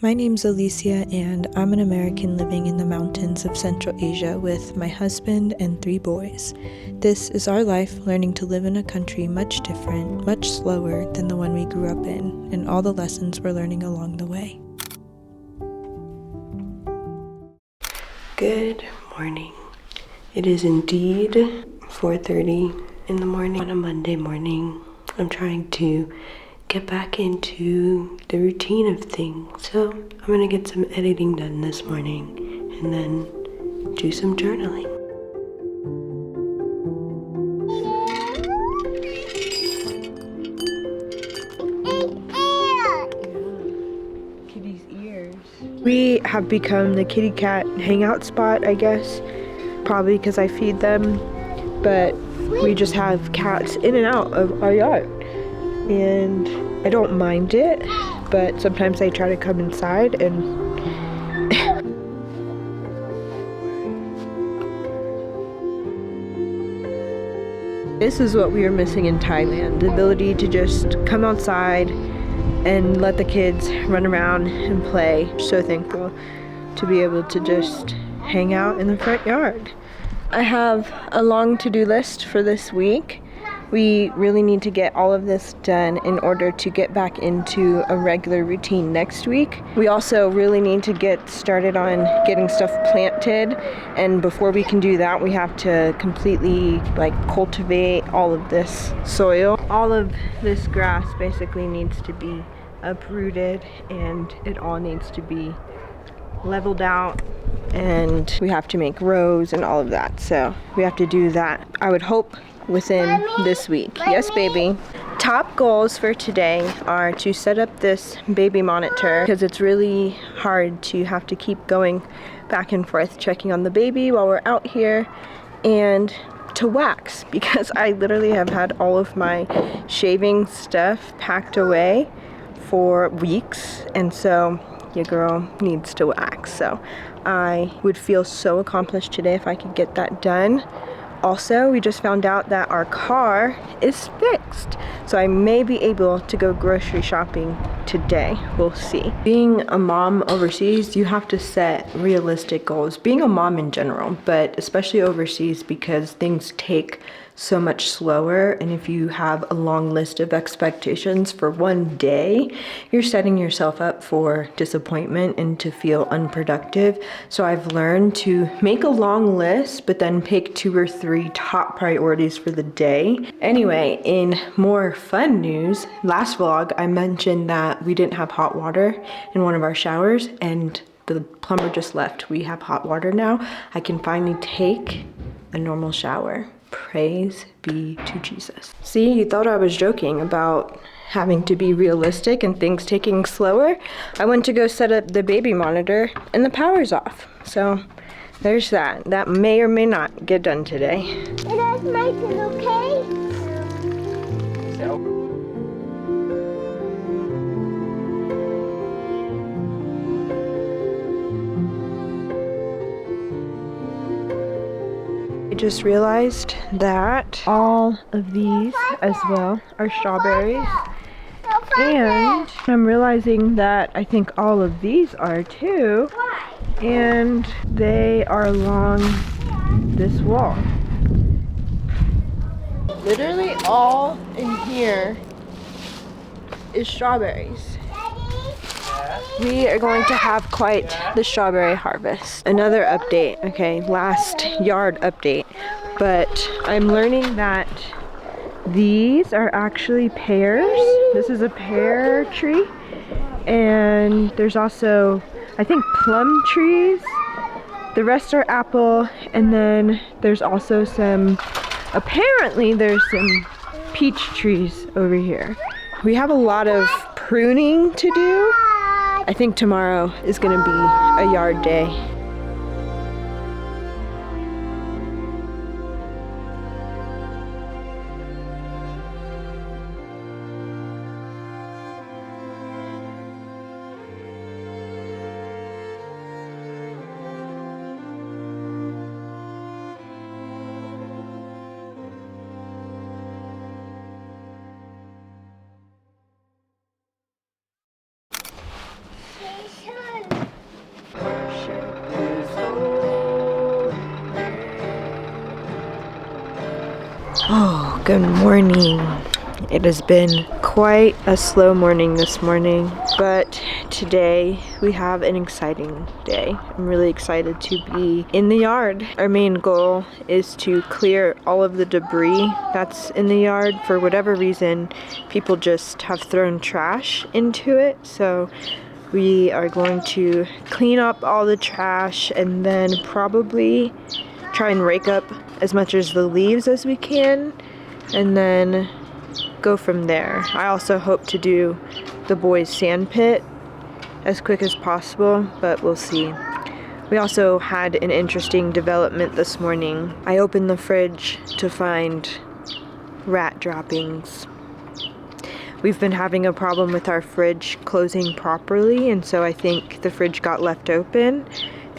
My name's Alicia, and I'm an American living in the mountains of Central Asia with my husband and 3 boys. This is our life learning to live in a country much different, much slower than the one we grew up in, and all the lessons we're learning along the way. Good morning. It is indeed 4:30 in the morning on a Monday morning. I'm trying to get back into the routine of things. So I'm gonna get some editing done this morning and then do some journaling. Kitty's ears. We have become the kitty cat hangout spot, I guess. Probably because I feed them, but we just have cats in and out of our yard. And I don't mind it, but sometimes they try to come inside and this is what we were missing in Thailand, the ability to just come outside and let the kids run around and play. So thankful to be able to just hang out in the front yard. I have a long to-do list for this week. We really need to get all of this done in order to get back into a regular routine next week. We also really need to get started on getting stuff planted, and before we can do that, we have to completely cultivate all of this soil. All of this grass basically needs to be uprooted, and it all needs to be leveled out, and we have to make rows and all of that. So we have to do that, I would hope, within this week. Yes, baby. Top goals for today are to set up this baby monitor because it's really hard to have to keep going back and forth checking on the baby while we're out here, and to wax because I literally have had all of my shaving stuff packed away for weeks, and so your girl needs to wax. So I would feel so accomplished today if I could get that done. Also, we just found out that our car is fixed, so I may be able to go grocery shopping today. We'll see. Being a mom overseas, you have to set realistic goals. Being a mom in general, but especially overseas because things take so much slower, and if you have a long list of expectations for one day, you're setting yourself up for disappointment and to feel unproductive. So I've learned to make a long list, but then pick 2 or 3 top priorities for the day. Anyway, in more fun news, last vlog I mentioned that we didn't have hot water in one of our showers, and the plumber just left. We have hot water now. I can finally take a normal shower. Praise be to Jesus. See, you thought I was joking about having to be realistic and things taking slower. I went to go set up the baby monitor and the power's off. So there's that. That may or may not get done today. It is nice and okay? So. I just realized that all of these as well are strawberries, and I'm realizing that I think all of these are too, and they are along this wall. Literally all in here is strawberries. We are going to have quite the strawberry harvest. Another update, okay, last yard update, but I'm learning that these are actually pears. This is a pear tree, and there's also, I think, plum trees. The rest are apple, and then there's also apparently there's some peach trees over here. We have a lot of pruning to do. I think tomorrow is gonna be a yard day. Good morning. It has been quite a slow morning this morning, but today we have an exciting day. I'm really excited to be in the yard. Our main goal is to clear all of the debris that's in the yard. For whatever reason, people just have thrown trash into it, so we are going to clean up all the trash and then probably try and rake up as much as the leaves as we can, and then go from there. I also hope to do the boys' sand pit as quick as possible, but we'll see. We also had an interesting development this morning. I opened the fridge to find rat droppings. We've been having a problem with our fridge closing properly, and so I think the fridge got left open,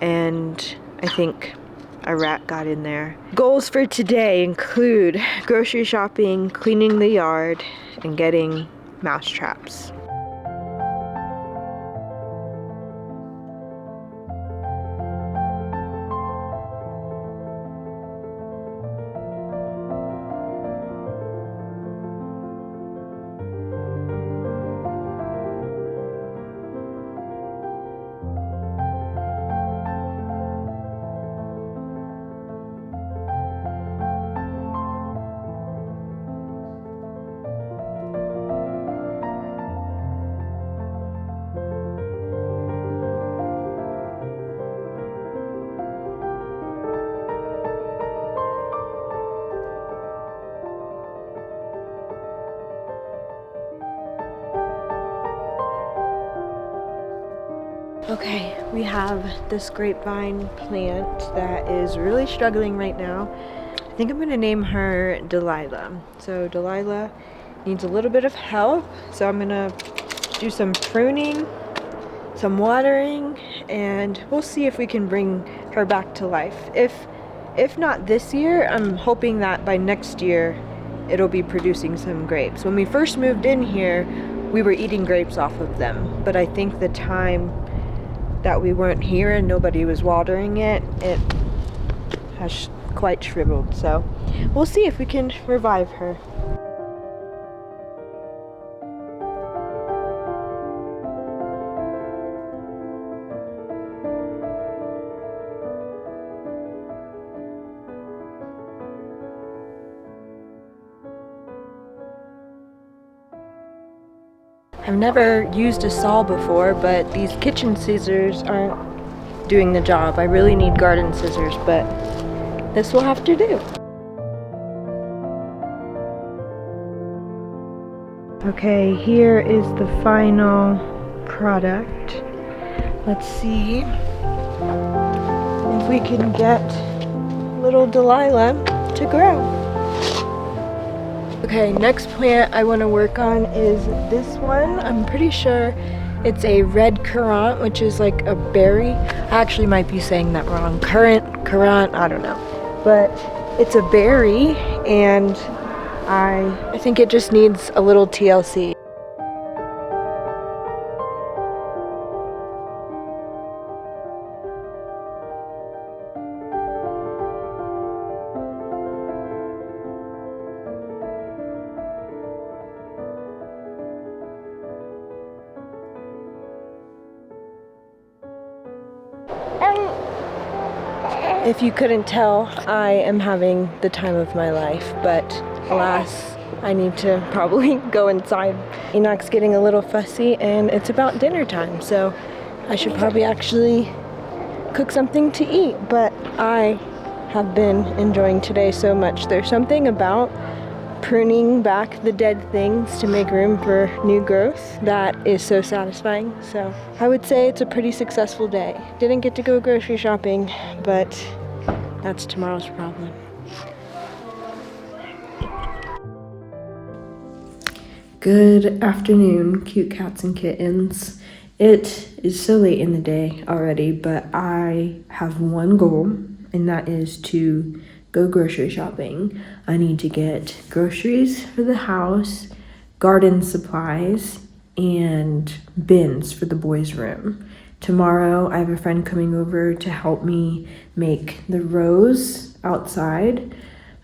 and I think a rat got in there. Goals for today include grocery shopping, cleaning the yard, and getting mouse traps. Okay, we have this grapevine plant that is really struggling right now. I think I'm gonna name her Delilah. So Delilah needs a little bit of help, so I'm gonna do some pruning, some watering, and we'll see if we can bring her back to life. If not this year, I'm hoping that by next year it'll be producing some grapes. When we first moved in here, we were eating grapes off of them, but I think the time that we weren't here and nobody was watering it, it has quite shriveled. So we'll see if we can revive her. I've never used a saw before, but these kitchen scissors aren't doing the job. I really need garden scissors, but this will have to do. Okay, here is the final product. Let's see if we can get little Delilah to grow. Okay, next plant I want to work on is this one. I'm pretty sure it's a red currant, which is like a berry. I actually might be saying that wrong. Currant, I don't know. But it's a berry, and I think it just needs a little TLC. If you couldn't tell, I am having the time of my life, but alas, I need to probably go inside. Enoch's getting a little fussy and it's about dinner time, so I should probably actually cook something to eat, but I have been enjoying today so much. There's something about pruning back the dead things to make room for new growth that is so satisfying. So I would say it's a pretty successful day. Didn't get to go grocery shopping, but that's tomorrow's problem. Good afternoon, cute cats and kittens. It is so late in the day already, but I have one goal, and that is to go grocery shopping. I need to get groceries for the house, garden supplies, and bins for the boys' room. Tomorrow, I have a friend coming over to help me make the rows outside.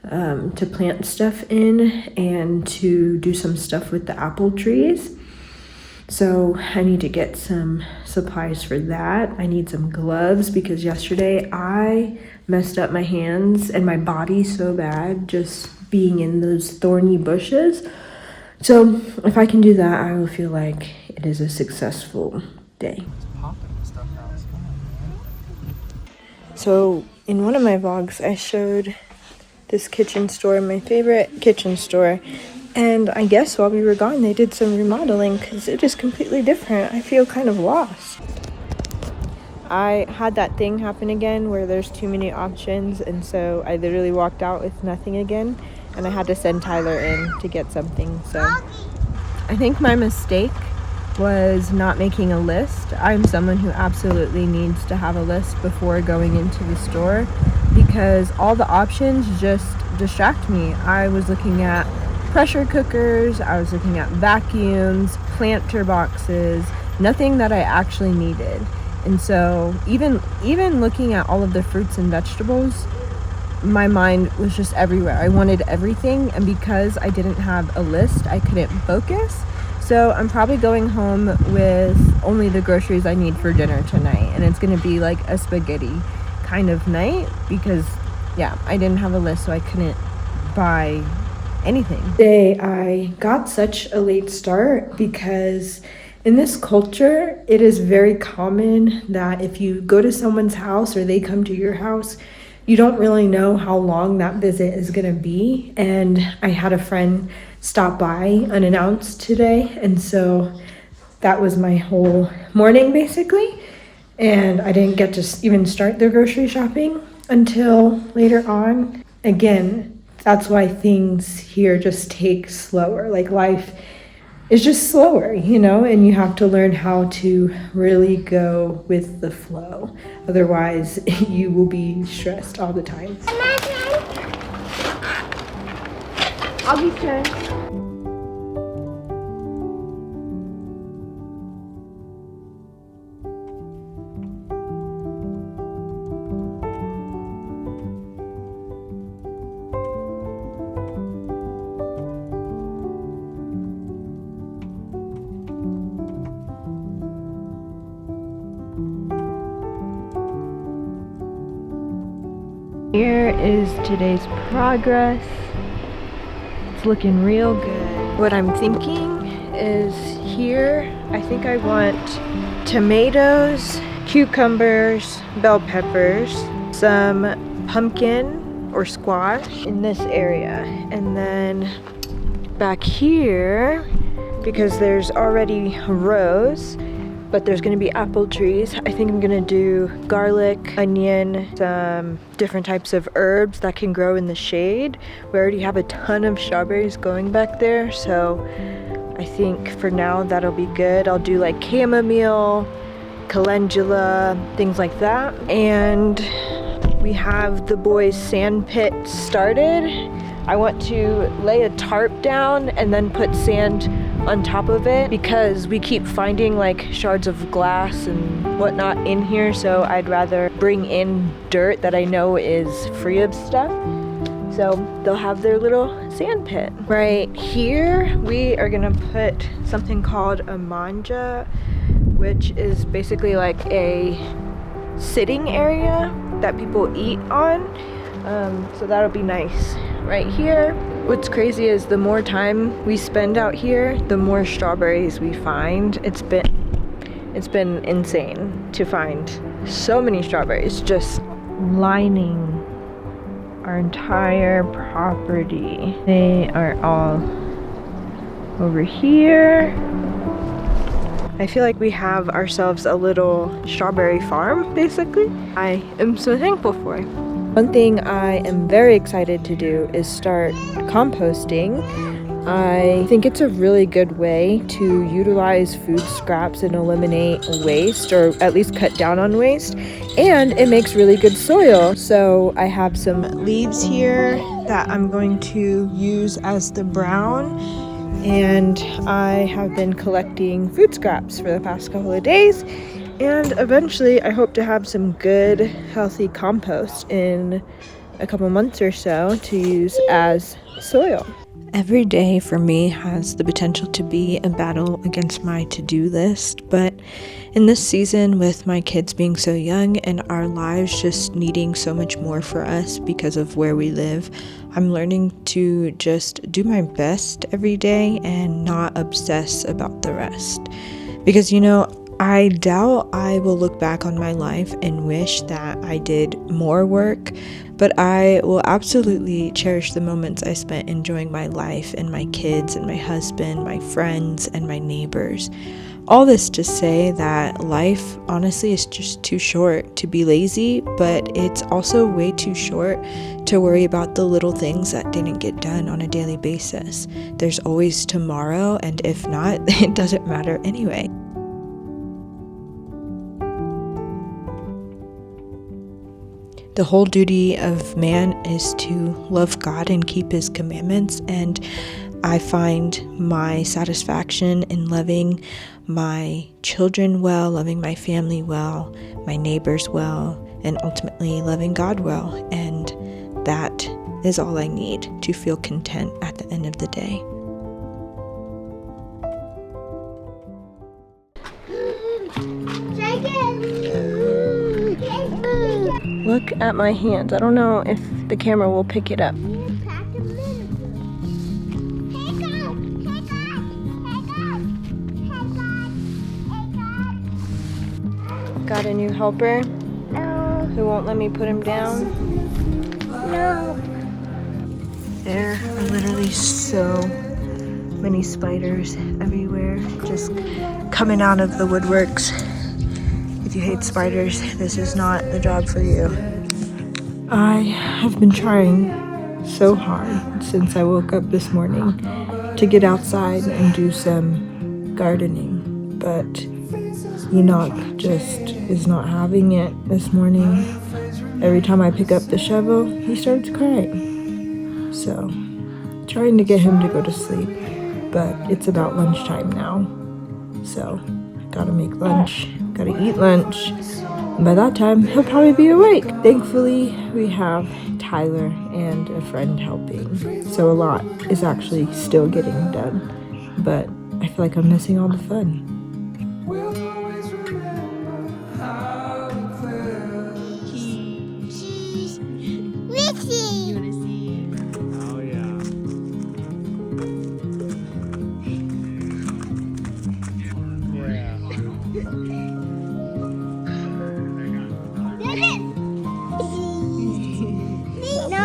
to plant stuff in and to do some stuff with the apple trees. So I need to get some supplies for that. I need some gloves because yesterday I messed up my hands and my body so bad just being in those thorny bushes. So if I can do that, I will feel like it is a successful day. So in one of my vlogs, I showed this kitchen store, my favorite kitchen store. And I guess while we were gone, they did some remodeling because it is completely different. I feel kind of lost. I had that thing happen again where there's too many options, and so I literally walked out with nothing again, and I had to send Tyler in to get something. So I think my mistake was not making a list. I'm someone who absolutely needs to have a list before going into the store because all the options just distract me. I was looking at pressure cookers, I was looking at vacuums, planter boxes, nothing that I actually needed. And so even looking at all of the fruits and vegetables, my mind was just everywhere. I wanted everything, and because I didn't have a list, I couldn't focus. So I'm probably going home with only the groceries I need for dinner tonight, and it's gonna be like a spaghetti kind of night because yeah, I didn't have a list, so I couldn't buy anything. Today I got such a late start because in this culture, it is very common that if you go to someone's house or they come to your house, you don't really know how long that visit is gonna be. And I had a friend stop by unannounced today, and so that was my whole morning basically. And I didn't get to even start the grocery shopping until later on. Again, that's why things here just take slower. Like life is just slower, you know, and you have to learn how to really go with the flow. Otherwise, you will be stressed all the time. Augie's turn. Here is today's progress. It's looking real good. What I'm thinking is here, I think I want tomatoes, cucumbers, bell peppers, some pumpkin or squash in this area. And then back here, because there's already rows, but there's gonna be apple trees. I think I'm gonna do garlic, onion, some different types of herbs that can grow in the shade. We already have a ton of strawberries going back there, so I think for now that'll be good. I'll do like chamomile, calendula, things like that. And we have the boys' sand pit started. I want to lay a tarp down and then put sand on top of it because we keep finding like shards of glass and whatnot in here, so I'd rather bring in dirt that I know is free of stuff. So they'll have their little sand pit. Right here we are gonna put something called a manja, which is basically like a sitting area that people eat on. So that'll be nice right here. What's crazy is the more time we spend out here, the more strawberries we find. It's been insane to find so many strawberries just lining our entire property. They are all over here. I feel like we have ourselves a little strawberry farm, basically. I am so thankful for it. One thing I am very excited to do is start composting. I think it's a really good way to utilize food scraps and eliminate waste, or at least cut down on waste, and it makes really good soil. So I have some leaves here that I'm going to use as the brown, and I have been collecting food scraps for the past couple of days. And eventually I hope to have some good, healthy compost in a couple months or so to use as soil. Every day for me has the potential to be a battle against my to-do list, but in this season, with my kids being so young and our lives just needing so much more for us because of where we live, I'm learning to just do my best every day and not obsess about the rest. Because, I doubt I will look back on my life and wish that I did more work, but I will absolutely cherish the moments I spent enjoying my life and my kids and my husband, my friends, and my neighbors. All this to say that life honestly is just too short to be lazy, but it's also way too short to worry about the little things that didn't get done on a daily basis. There's always tomorrow, and if not, it doesn't matter anyway. The whole duty of man is to love God and keep his commandments, and I find my satisfaction in loving my children well, loving my family well, my neighbors well, and ultimately loving God well. And that is all I need to feel content at the end of the day. Look at my hands. I don't know if the camera will pick it up. Got a new helper? No. Who won't let me put him down? No. There are literally so many spiders everywhere, just coming out of the woodworks. If you hate spiders, this is not the job for you. I have been trying so hard since I woke up this morning to get outside and do some gardening, but Enoch just is not having it this morning. Every time I pick up the shovel, he starts crying. So, trying to get him to go to sleep, but it's about lunchtime now. So, gotta make lunch, gotta eat lunch, and by that time, he'll probably be awake. Thankfully, we have Tyler and a friend helping, so a lot is actually still getting done, but I feel like I'm missing all the fun. No.